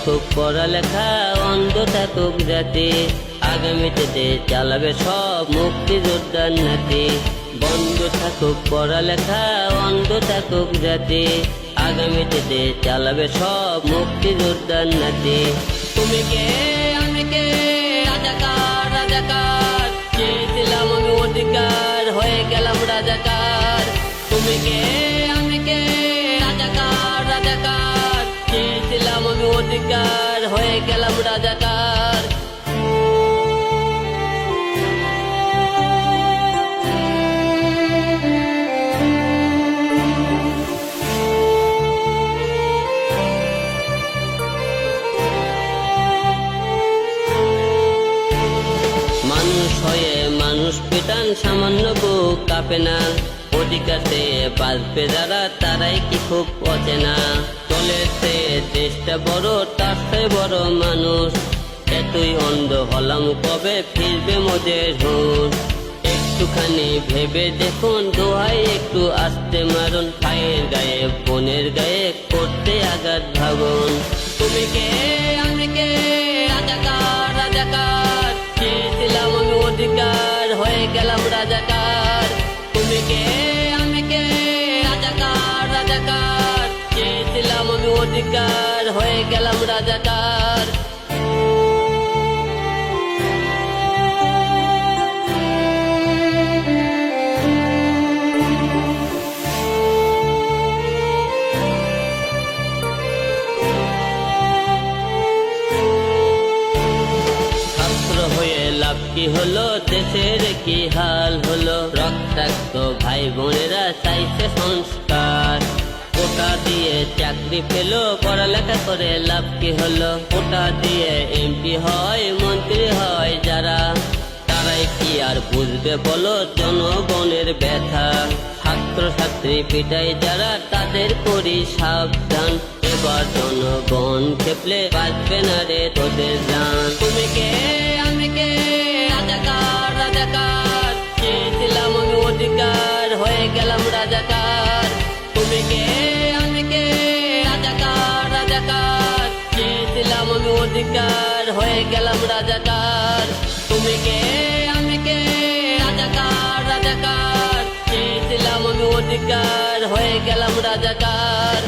থাকুক পড়ালেখা, অন্ধ থাকুক জাতি, আগামীতে দেশ চালাবে সব মুক্তিযোদ্ধার নাতি। বন্ধ থাকুক পড়ালেখা, অন্ধ থাকুক জাতি, আগামীতে দেশ চালাবে সব মুক্তিযোদ্ধার নাতি। তুমি কে আমি কে, রাজাকার রাজাকার, চেয়েছিলাম আমি অধিকার, হয়ে গেলাম রাজাকার। তুমি কে আমি কে, রাজাকার রাজাকার, চেয়েছিলাম আমি অধিকার, হয়ে গেলাম রাজাকার। মানুষ হয়ে মানুষ পেটান, সামান্য বুক কাঁপে না, অধিকারে বাঁচবে যারা তারাই কি খুব অচেনা। চলেছে দেশটা বড়, তার চেয়ে বড় মানুষ, এতই অন্ধ হলাম কবে ফিরবে মোদের হুঁশ। একটুখানি ভেবে দেখুন, দোহাই একটু আস্তে মারুন, ভাইয়ের গায়ে বোনের গায়ে করতে আঘাত ভাবুন। তুমি কে আমি কে, রাজাকার রাজাকার, চেয়েছিলাম আমি অধিকার, হয়ে গেলাম রাজাকার। তুমি কে আমি কে, রাজাকার রাজাকার, চেয়েছিলাম আমি অধিকার, হয়ে গেলাম রাজাকার। হয়ে লাভ কি হলো, দেশের কি হাল হলো, রক্তাক্ত ভাই বোনেরা চাইছে সংস্কার। কোটা দিয়ে চাকরি পেলো, পড়ালেখা করে লাভ কি হলো, কোটা দিয়ে এমপি হয় মন্ত্রী হয় যারা, তারাই কি আর বুঝবে বলো জনগণের ব্যথা। ছাত্র ছাত্রী পিটাই যারা, তাদের করি সাবধান, এবার জনগণ খেপলে বাঁচবে না রে তোদের জান। তুমি কে আমি কে, রাজাকার রাজাকার, চেয়েছিলাম আমি অধিকার, হয়ে গেলাম রাজাকার। তুমি কে আমি কে, রাজাকার রাজাকার, চেয়েছিলাম আমি অধিকার, হয়ে গেলাম রাজাকার। তুমি কে আমি কে, রাজাকার রাজাকার, চেয়েছিলাম আমি অধিকার, হয়ে গেলাম রাজাকার।